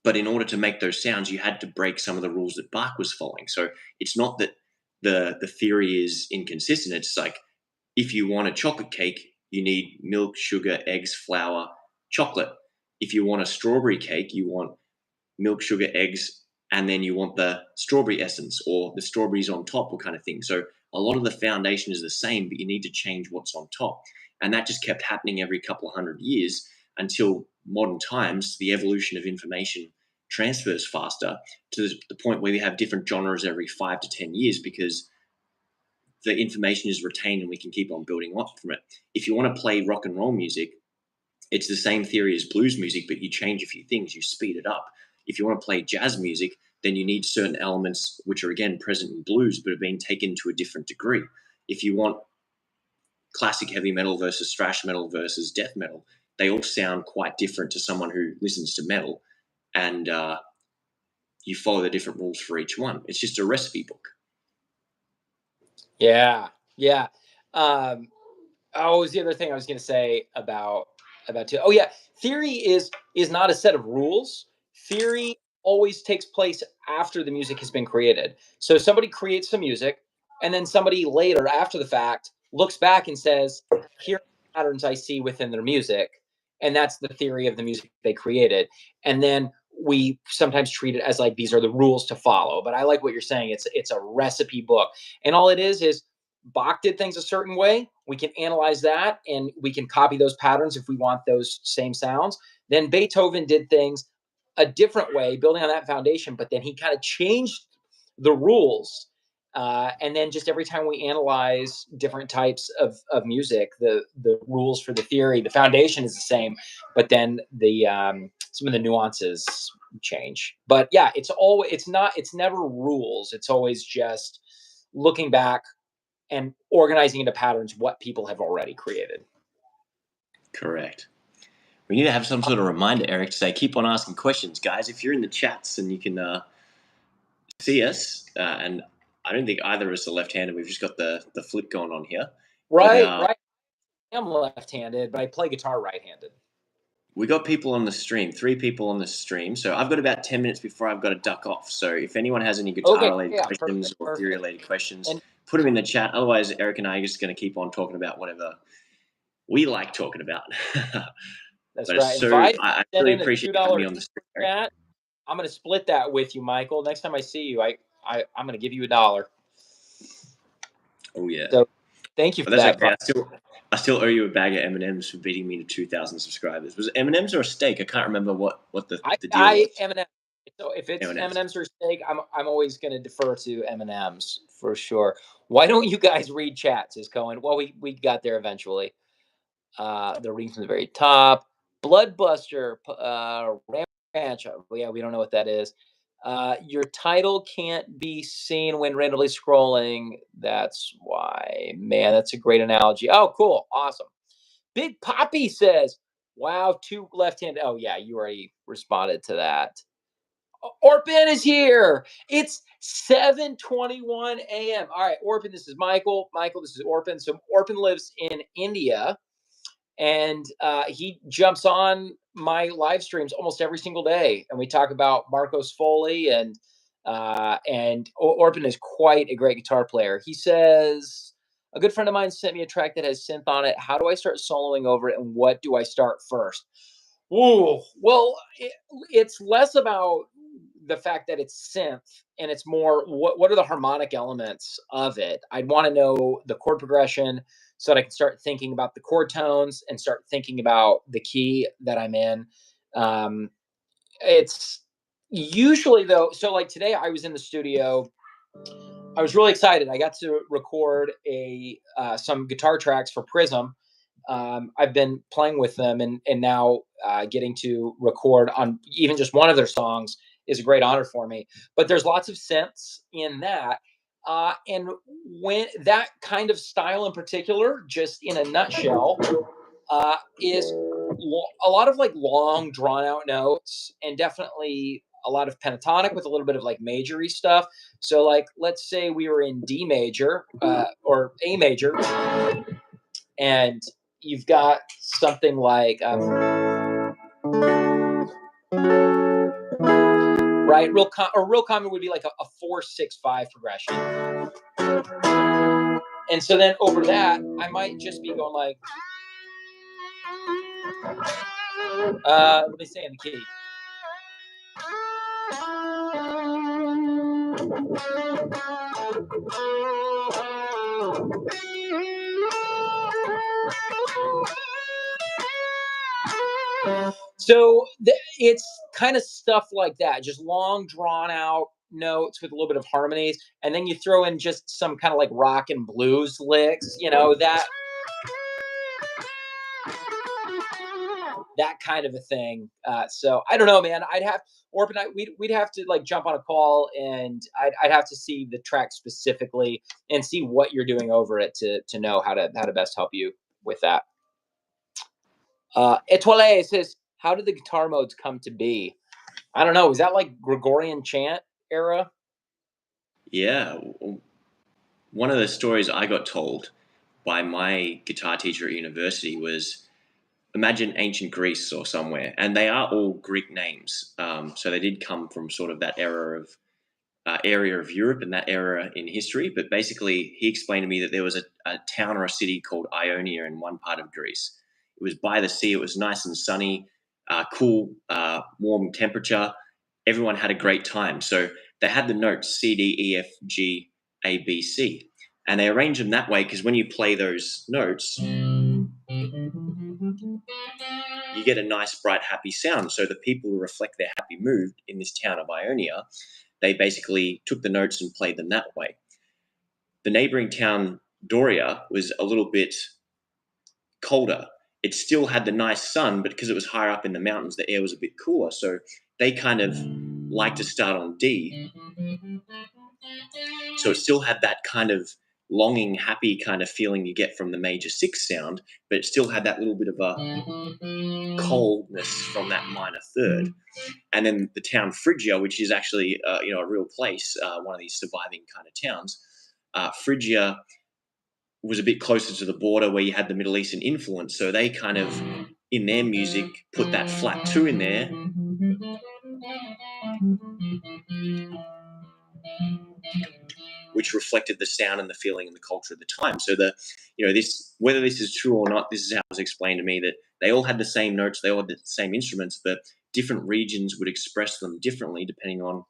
But in order to make those sounds, you had to break some of the rules that Bach was following. So it's not that the theory is inconsistent. It's like if you want a chocolate cake, you need milk, sugar, eggs, flour, chocolate. If you want a strawberry cake, you want milk, sugar, eggs, and then you want the strawberry essence or the strawberries on top or kind of thing. So a lot of the foundation is the same, but you need to change what's on top. And that just kept happening every couple of 100 years until modern times, the evolution of information transfers faster to the point where we have different genres every 5 to 10 years because the information is retained and we can keep on building up from it. If you want to play rock and roll music, it's the same theory as blues music, but you change a few things, you speed it up. If you want to play jazz music, then you need certain elements which are again present in blues, but have been taken to a different degree. If you want classic heavy metal versus thrash metal versus death metal, they all sound quite different to someone who listens to metal, and you follow the different rules for each one. It's just a recipe book. Yeah, yeah. Um, Oh, what was the other thing I was going to say about Oh yeah, theory is not a set of rules. Theory always takes place after the music has been created. So somebody creates some music, and then somebody later, after the fact, looks back and says, "Here are patterns I see within their music," and that's the theory of the music they created. And then we sometimes treat it as like these are the rules to follow. But I like what you're saying. It's a recipe book, and all it is Bach did things a certain way. We can analyze that, and we can copy those patterns if we want those same sounds. Then Beethoven did things a different way, building on that foundation. But then he kind of changed the rules. And then just every time we analyze different types of music, the rules for the theory, the foundation is the same, but then the some of the nuances change. But yeah, it's never rules. It's always just looking back and organizing into patterns what people have already created. Correct. We need to have some sort of reminder, Eric, to say keep on asking questions, guys. If you're in the chats and you can see us, and I don't think either of us are left-handed. We've just got the flip going on here. But Right. I'm left-handed, but I play guitar right-handed. we got people on the stream, 3 people on the stream. So I've got about 10 minutes before I've got to duck off. So if anyone has any guitar-related questions or theory-related questions, put them in the chat. Otherwise, Eric and I are just going to keep on talking about whatever we like talking about. That's right. So if I I send really in a appreciate $2 me on the stream. chat, I'm going to split that with you, Michael. Next time I see you, I'm going to give you $1. Oh yeah. So thank you for that's that. Okay. I still owe you a bag of M&Ms for beating me to 2,000 subscribers. Was it M&Ms or a steak? I can't remember what the deal was. M&M. So if it's M&Ms. M&Ms or steak, I'm always going to defer to M&Ms for sure. Why don't you guys read chats? Is Cohen? Well, we got there eventually. The reading from the very top. Bloodbuster, Ranch. Yeah, we don't know what that is. Your title can't be seen when randomly scrolling. That's why. Man, that's a great analogy. Oh, cool. Awesome. Big Poppy says, wow, 2 left-handed. Oh, yeah, you already responded to that. Orpin is here. It's 7:21 a.m. All right, Orpin, this is Michael. Michael, this is Orpin. So Orpin lives in India, and he jumps on my live streams almost every single day, and we talk about Marcos Foley, and Orpin is quite a great guitar player. He says, a good friend of mine sent me a track that has synth on it. How do I start soloing over it, and what do I start first? Ooh, well, it's less about the fact that it's synth, and it's more what are the harmonic elements of it. I'd want to know the chord progression so that I can start thinking about the chord tones and start thinking about the key that I'm in. It's usually though, so like today I was in the studio. I was really excited. I got to record some guitar tracks for Prism. I've been playing with them, and now getting to record on even just one of their songs is a great honor for me. But there's lots of synths in that, and when that kind of style in particular, just in a nutshell, is a lot of like long, drawn out notes, and definitely a lot of pentatonic with a little bit of like majory stuff. So, like, let's say we were in D major or A major, and you've got something like right, real common would be like a 4-6-5 progression, and so then over that I might just be going like let me say in the key. So it's kind of stuff like that, just long, drawn out notes with a little bit of harmonies, and then you throw in just some kind of like rock and blues licks, that kind of a thing. So I don't know, man. I'd have Orp and we'd have to like jump on a call, and I'd have to see the track specifically and see what you're doing over it to know how to best help you with that. Etoile says, how did the guitar modes come to be? I don't know. Is that like Gregorian chant era? Yeah. One of the stories I got told by my guitar teacher at university was, imagine ancient Greece or somewhere, and they are all Greek names. So they did come from sort of that era of area of Europe and that era in history. But basically, he explained to me that there was a town or a city called Ionia in one part of Greece. It was by the sea. It was nice and sunny, cool, warm temperature. everyone had a great time. So they had the notes C, D, E, F, G, A, B, C. And they arranged them that way because when you play those notes, you get a nice, bright, happy sound. So the people who reflect their happy mood in this town of Ionia, they basically took the notes and played them that way. The neighboring town, Doria, was a little bit colder. It still had the nice sun, but because it was higher up in the mountains, the air was a bit cooler. So they kind of like to start on D. So it still had that kind of longing, happy kind of feeling you get from the major six sound, but it still had that little bit of a coldness from that minor third. And then the town Phrygia, which is actually a real place, one of these surviving kind of towns, Phrygia was a bit closer to the border where you had the Middle Eastern influence. So they kind of, in their music, put that flat two in there. Which reflected the sound and the feeling and the culture of the time. So whether this is true or not, this is how it was explained to me, that they all had the same notes, they all had the same instruments, but different regions would express them differently depending on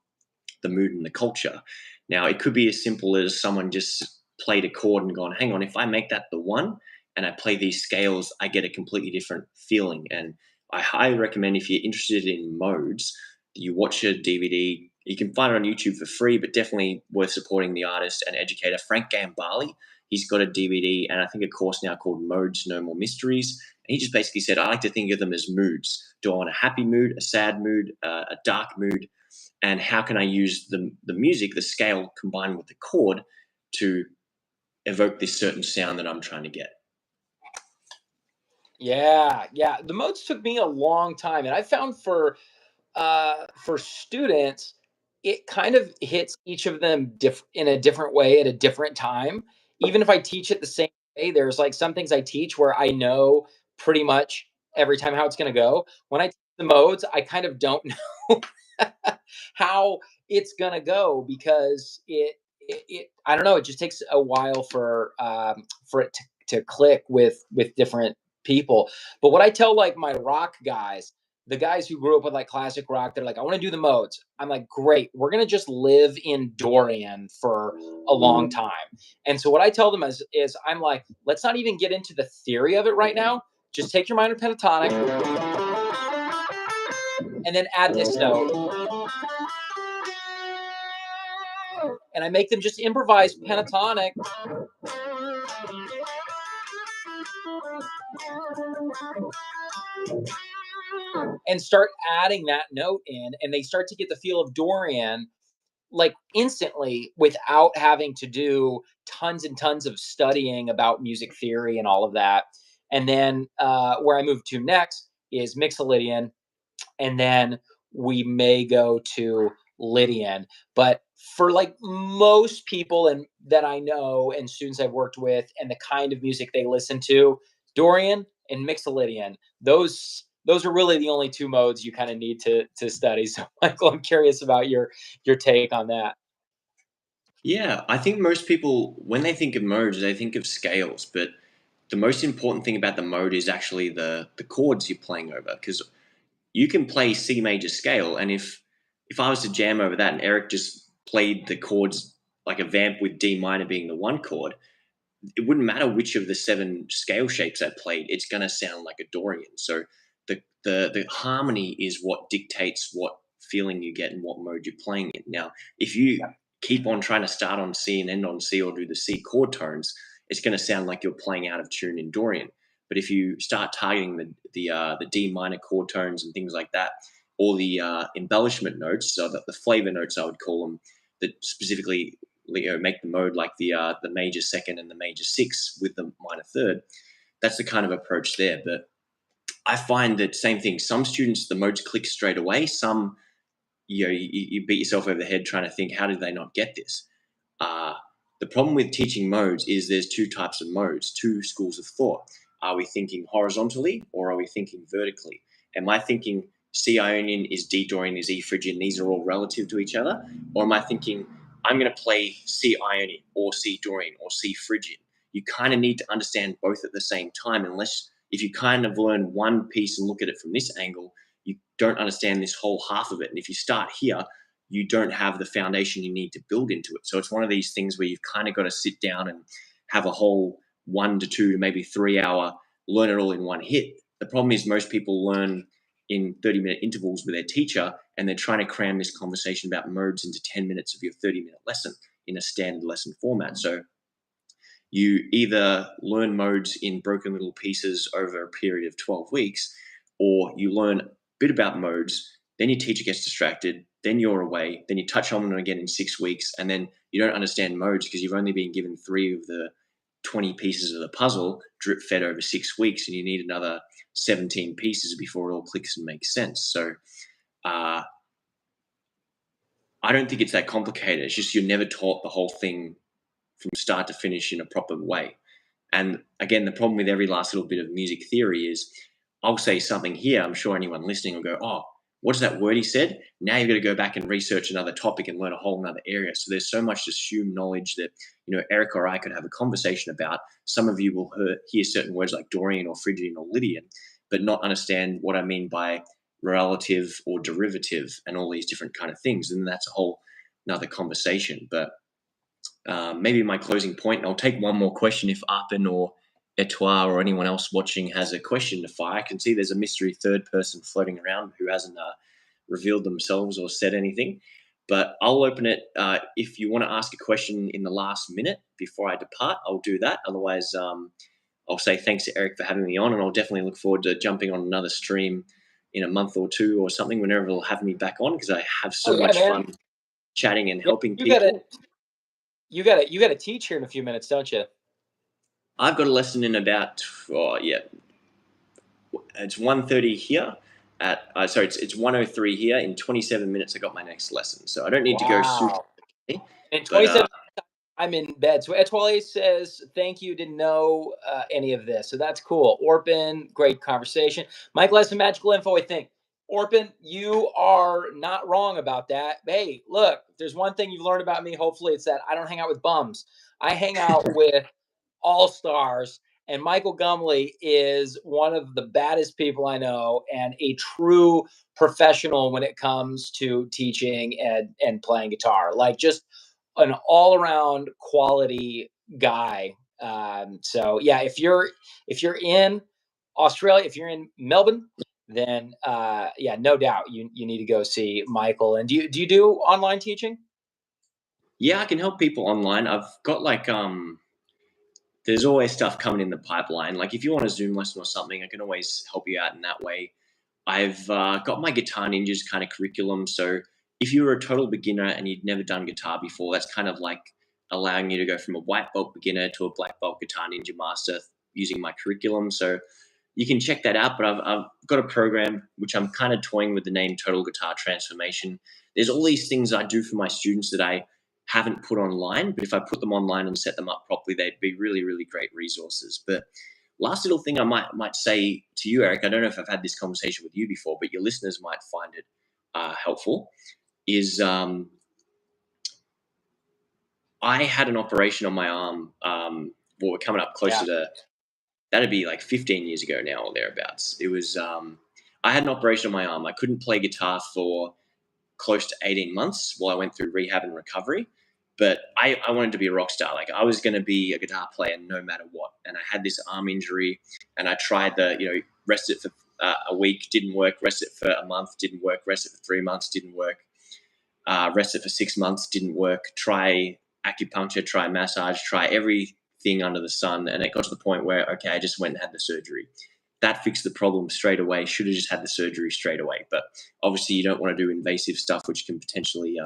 the mood and the culture. Now, it could be as simple as someone just played a chord and gone, hang on, if I make that the one and I play these scales, I get a completely different feeling. And I highly recommend, if you're interested in modes, you watch a DVD. You can find it on YouTube for free, but definitely worth supporting the artist and educator, Frank Gambale. He's got a DVD and I think a course now called Modes, No More Mysteries. And he just basically said, I like to think of them as moods. Do I want a happy mood, a sad mood, a dark mood? And how can I use the music, the scale combined with the chord to evoke this certain sound that I'm trying to get? Yeah, yeah. The modes took me a long time, and I found for students, it kind of hits each of them in a different way at a different time. Even if I teach it the same way, there's like some things I teach where I know pretty much every time how it's going to go. When I teach the modes, I kind of don't know how it's going to go because it I don't know. It just takes a while for it to click with different people. But what I tell like my rock guys, the guys who grew up with like classic rock, they're like, I want to do the modes. I'm like, great. We're gonna just live in Dorian for a long time. And so what I tell them is I'm like, let's not even get into the theory of it right now. Just take your minor pentatonic and then add this note. And I make them just improvise pentatonic and start adding that note in, and they start to get the feel of Dorian like instantly without having to do tons and tons of studying about music theory and all of that. And then where I move to next is Mixolydian, and then we may go to Lydian. But for like most people and that I know and students I've worked with and the kind of music they listen to, Dorian and Mixolydian, those are really the only two modes you kind of need to study. So Michael, I'm curious about your take on that. Yeah, I think most people, when they think of modes, they think of scales, but the most important thing about the mode is actually the chords you're playing over, because you can play C major scale, and if I was to jam over that and Eric just played the chords like a vamp with D minor being the one chord, it wouldn't matter which of the seven scale shapes I played, it's going to sound like a Dorian. So the harmony is what dictates what feeling you get and what mode you're playing in. Now, if you keep on trying to start on C and end on C, or do the C chord tones, it's going to sound like you're playing out of tune in Dorian. But if you start targeting the D minor chord tones and things like that, or the embellishment notes, so that the flavor notes I would call them, that specifically make the mode like the major second and the major six with the minor third. That's the kind of approach there. But I find that same thing. Some students, the modes click straight away. Some, you beat yourself over the head trying to think, how did they not get this? Uh, the problem with teaching modes is there's two types of modes, two schools of thought. Are we thinking horizontally or are we thinking vertically? Am I thinking C Ionian is D Dorian is E Phrygian, these are all relative to each other? Or am I thinking I'm going to play C Ionian or C Dorian or C Phrygian? You kind of need to understand both at the same time, unless if you kind of learn one piece and look at it from this angle, you don't understand this whole half of it. And if you start here, you don't have the foundation you need to build into it. So it's one of these things where you've kind of got to sit down and have a whole 1 to 2 to maybe 3 hour, learn it all in one hit. The problem is most people learn in 30-minute intervals with their teacher, and they're trying to cram this conversation about modes into 10 minutes of your 30-minute lesson in a standard lesson format. So you either learn modes in broken little pieces over a period of 12 weeks, or you learn a bit about modes, then your teacher gets distracted, then you're away, then you touch on them again in 6 weeks, and then you don't understand modes because you've only been given 3 of the 20 pieces of the puzzle drip fed over 6 weeks, and you need another 17 pieces before it all clicks and makes sense. So uh, I don't think it's that complicated. It's just you're never taught the whole thing from start to finish in a proper way. And again, the problem with every last little bit of music theory is I'll say something here. I'm sure anyone listening will go, oh, what is that word he said? Now you've got to go back and research another topic and learn a whole other area. So there's so much assumed knowledge that, Eric or I could have a conversation about. Some of you will hear certain words like Dorian or Phrygian or Lydian, but not understand what I mean by relative or derivative and all these different kind of things. And that's a whole another conversation. But maybe my closing point, and I'll take one more question if Arpin or Etoile or anyone else watching has a question to fire. I can see there's a mystery third person floating around who hasn't revealed themselves or said anything. But I'll open it. If you want to ask a question in the last minute before I depart, I'll do that. Otherwise, I'll say thanks to Eric for having me on, and I'll definitely look forward to jumping on another stream in a month or two or something whenever they'll have me back on, because I have so much fun chatting and Yeah, helping you gotta, people. you gotta teach here in a few minutes, don't you? I've got a lesson in about, it's 1:30 here. It's 1:03 here. In 27 minutes, I got my next lesson. So I don't need to go super, Wow. In but 27, I'm in bed. So Etoile says, thank you. Didn't know any of this. So that's cool. Orpin, great conversation. Michael has some magical info, I think. Orpin, you are not wrong about that. Hey, look, if there's one thing you've learned about me, hopefully it's that I don't hang out with bums. I hang out with all stars. And Michael Gumley is one of the baddest people I know and a true professional when it comes to teaching and playing guitar. Like just an all around quality guy. So yeah, if you're in Australia, if you're in Melbourne, then yeah, no doubt you need to go see Michael. And do you do online teaching? yeah, I can help people online. I've got there's always stuff coming in the pipeline. Like if you want a Zoom lesson or something, I can always help you out in that way. I've got my Guitar Ninjas kind of curriculum. So if you're a total beginner and you'd never done guitar before, that's kind of like allowing you to go from a white belt beginner to a black belt Guitar Ninja master using my curriculum. So you can check that out. But I've got a program which I'm kind of toying with the name Total Guitar Transformation. There's all these things I do for my students that I haven't put online, but if I put them online and set them up properly, they'd be really, really great resources. But last little thing I might say to you, Eric, I don't know if I've had this conversation with you before, but your listeners might find it helpful, is I had an operation on my arm. Well, we're coming up closer Yeah. to, that'd be like 15 years ago now or thereabouts. It was, I had an operation on my arm. I couldn't play guitar for close to 18 months while I went through rehab and recovery. But I wanted to be a rock star. Like I was going to be a guitar player no matter what. And I had this arm injury, and I tried rest it for a week, didn't work. Rest it for a month, didn't work. Rest it for 3 months, didn't work. Rest it for 6 months, didn't work. Try acupuncture, try massage, try everything under the sun. And it got to the point where, okay, I just went and had the surgery. That fixed the problem straight away. Should have just had the surgery straight away. But obviously you don't want to do invasive stuff, which can potentially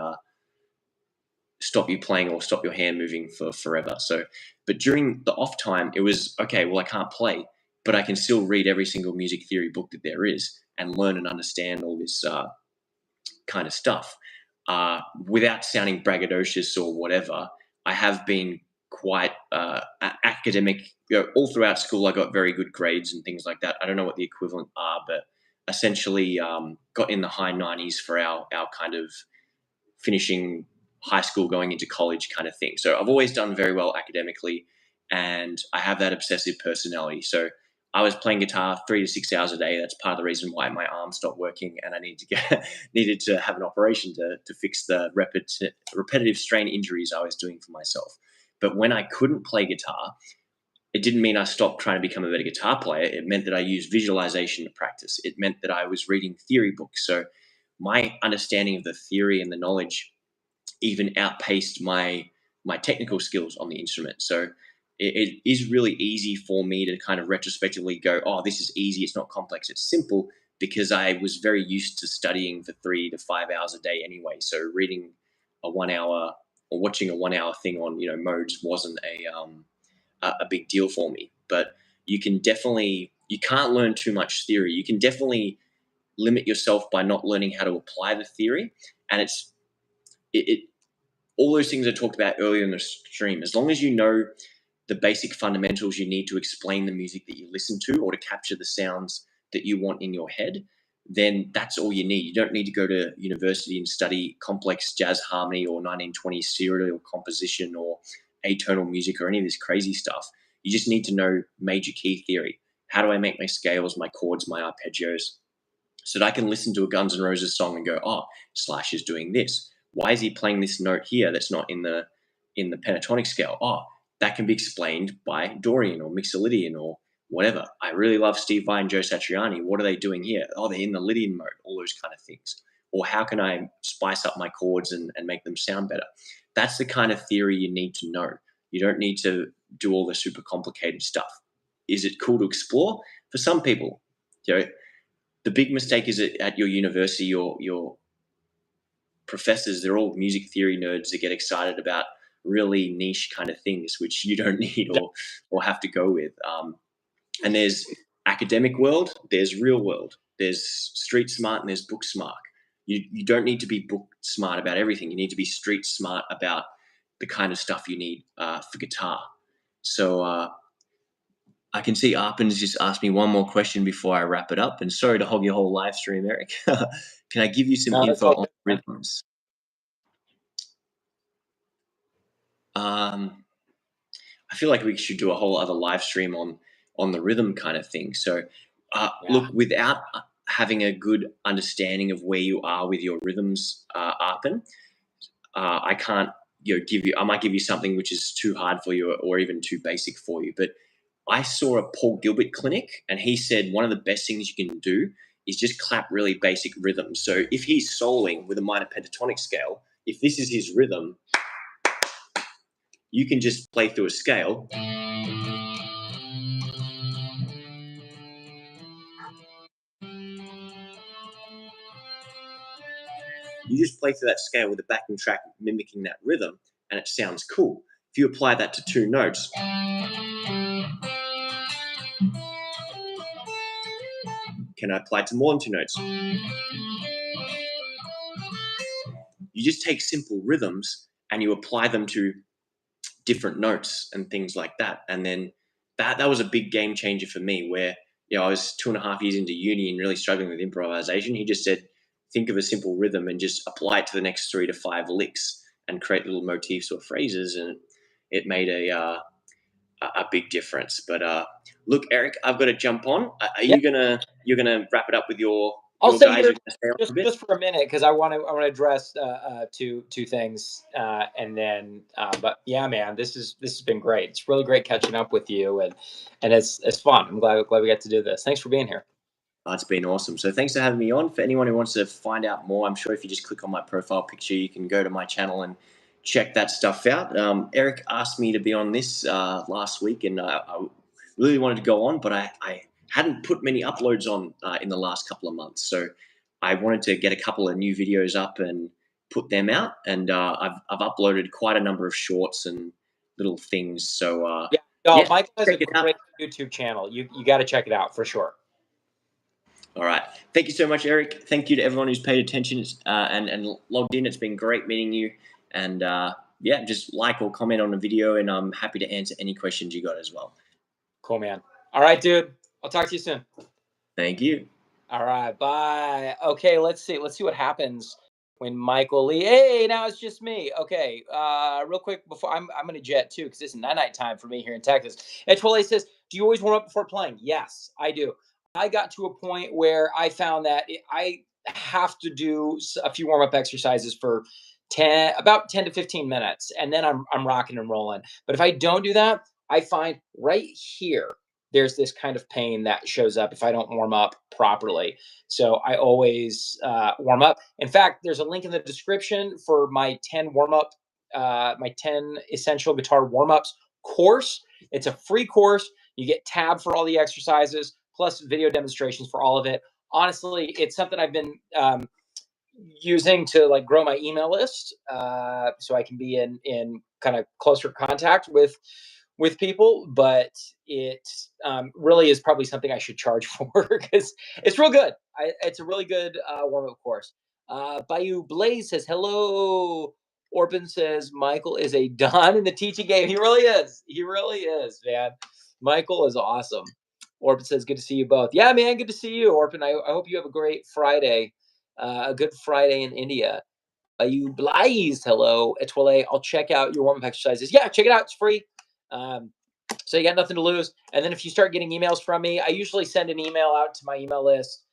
stop you playing or stop your hand moving for forever. So, but during the off time, it was, okay, well, I can't play, but I can still read every single music theory book that there is and learn and understand all this kind of stuff without sounding braggadocious or whatever. I have been quite academic. All throughout school, I got very good grades and things like that. I don't know what the equivalent are, but essentially got in the high 90s for our kind of finishing high school, going into college kind of thing. So I've always done very well academically, and I have that obsessive personality. So I was playing guitar 3 to 6 hours a day. That's part of the reason why my arm stopped working, and I needed to have an operation to fix the repetitive strain injuries I was doing for myself. But when I couldn't play guitar, it didn't mean I stopped trying to become a better guitar player. It meant that I used visualization to practice. It meant that I was reading theory books. So my understanding of the theory and the knowledge even outpaced my technical skills on the instrument. So it is really easy for me to kind of retrospectively go, oh, this is easy. It's not complex. It's simple, because I was very used to studying for 3 to 5 hours a day anyway. So reading a 1 hour or watching a 1 hour thing on modes wasn't a big deal for me. But you can't learn too much theory. You can definitely limit yourself by not learning how to apply the theory, and it all those things I talked about earlier in the stream. As long as you know the basic fundamentals you need to explain the music that you listen to, or to capture the sounds that you want in your head, then that's all you need. You don't need to go to university and study complex jazz harmony or 1920s serial composition or atonal music or any of this crazy stuff. You just need to know major key theory. How do I make my scales, my chords, my arpeggios, so that I can listen to a Guns N' Roses song and go, oh, Slash is doing this. Why is he playing this note here that's not in the pentatonic scale? Oh, that can be explained by Dorian or Mixolydian or whatever. I really love Steve Vai and Joe Satriani. What are they doing here? Oh, they're in the Lydian mode, all those kind of things. Or how can I spice up my chords and make them sound better? That's the kind of theory you need to know. You don't need to do all the super complicated stuff. Is it cool to explore? For some people, the big mistake is that at your university, your professors, they're all music theory nerds that get excited about really niche kind of things, which you don't need or have to go with. And there's academic world, there's real world, there's street smart, and there's book smart. You don't need to be book smart about everything. You need to be street smart about the kind of stuff you need for guitar. So I can see Arpin's just asked me one more question before I wrap it up. And sorry to hog your whole live stream, Eric. Can I give you some No, that's info all on good, man. rhythms? I feel like we should do a whole other live stream on the rhythm kind of thing. So, Yeah. look, without having a good understanding of where you are with your rhythms, Arpin, I can't give you. I might give you something which is too hard for you or even too basic for you. But I saw a Paul Gilbert clinic, and he said one of the best things you can do is just clap really basic rhythms. So if he's soloing with a minor pentatonic scale, if this is his rhythm, you can just play through a scale. You just play through that scale with a backing track mimicking that rhythm, and it sounds cool. If you apply that to two notes, can I apply it to more than two notes? You just take simple rhythms and you apply them to different notes and things like that. And then that was a big game changer for me, where I was 2.5 years into uni and really struggling with improvisation. He just said, think of a simple rhythm and just apply it to the next 3 to 5 licks and create little motifs or phrases, and it made a big difference. But look, Eric, I've got to jump on. Are Yeah. you're gonna wrap it up with your I'll stay guys? here Are gonna stay on a bit? just for a minute because I want to address two things, and then but yeah, man, this has been great. It's really great catching up with you, and it's fun. I'm glad we got to do this. Thanks for being here. It's been awesome. So thanks for having me on. For anyone who wants to find out more, I'm sure if you just click on my profile picture, you can go to my channel and check that stuff out. Eric asked me to be on this last week, and I really wanted to go on, but I hadn't put many uploads on in the last couple of months. So I wanted to get a couple of new videos up and put them out. And I've uploaded quite a number of shorts and little things. So Yeah, no, yeah, Michael has check a it out. great YouTube channel. You got to check it out for sure. All right. Thank you so much, Eric. Thank you to everyone who's paid attention and logged in. It's been great meeting you. And yeah, just like or comment on the video, and I'm happy to answer any questions you got as well. Cool, man. All right, dude. I'll talk to you soon. Thank you. All right, bye. Okay, let's see. Let's see what happens when Michael Lee. Hey, now it's just me. Okay, real quick before I'm gonna jet too because it's night time for me here in Texas. Etwale says, "Do you always warm up before playing?" Yes, I do. I got to a point where I found that I have to do a few warm up exercises for about 10 to 15 minutes, and then I'm rocking and rolling. But if I don't do that, I find right here there's this kind of pain that shows up if I don't warm up properly. So I always warm up. In fact, there's a link in the description for my 10 warm up, my 10 essential guitar warm ups course. It's a free course. You get tab for all the exercises plus video demonstrations for all of it. Honestly, it's something I've been using to like grow my email list, so I can be in kind of closer contact with people. But it really is probably something I should charge for because it's real good. It's a really good warm up course. Bayou Blaze says hello. Orpin says Michael is a don in the teaching game. He really is. He really is, man. Michael is awesome. Orpin says good to see you both. Yeah, man, good to see you, Orpin. I hope you have a great Friday, a good Friday in India. You Blaze, hello, Etwale. I'll check out your warm up exercises. Yeah, check it out. It's free. Um, so you got nothing to lose. And then if you start getting emails from me, I usually send an email out to my email list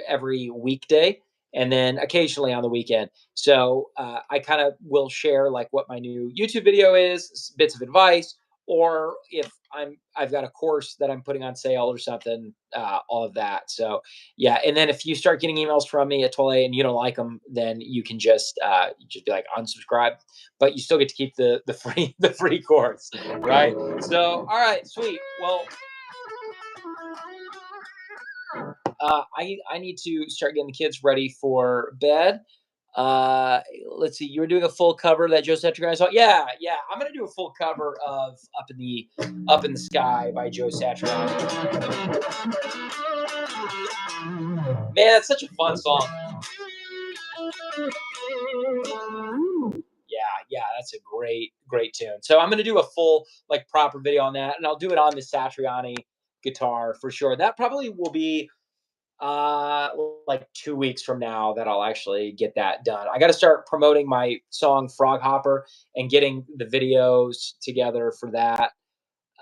every weekday and then occasionally on the weekend. So I kind of will share like what my new YouTube video is, bits of advice, or if I've got a course that I'm putting on sale or something, all of that. So yeah, and then if you start getting emails from me at Tole and you don't like them, then you can just be like unsubscribe, but you still get to keep the free the free course, right? So all right, sweet. Well, I need to start getting the kids ready for bed. Uh, let's see. You were doing a full cover of that Joe Satriani song. Yeah, yeah. I'm gonna do a full cover of Up in the Sky" by Joe Satriani. Man, it's such a fun song. Yeah, yeah, that's a great tune. So I'm gonna do a full like proper video on that, and I'll do it on the Satriani guitar for sure. That probably will be uh like 2 weeks from now that I'll actually get that done. I got to start promoting my song Frog Hopper and getting the videos together for that,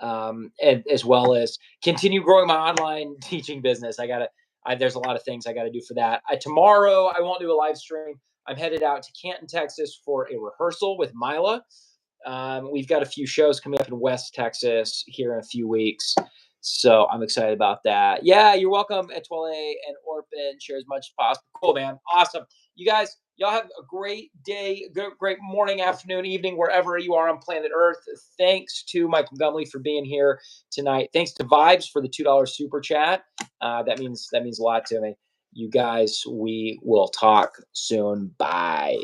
and as well as continue growing my online teaching business. There's a lot of things I got to do for that. Tomorrow I won't do a live stream. I'm headed out to Canton, Texas for a rehearsal with Mila. We've got a few shows coming up in West Texas here in a few weeks. So I'm excited about that. Yeah, you're welcome, Etoile and Orpin. Share as much as possible. Cool, man. Awesome. You guys, y'all have a great day, great morning, afternoon, evening, wherever you are on planet Earth. Thanks to Michael Gumley for being here tonight. Thanks to Vibes for the $2 super chat. That means a lot to me. You guys, we will talk soon. Bye.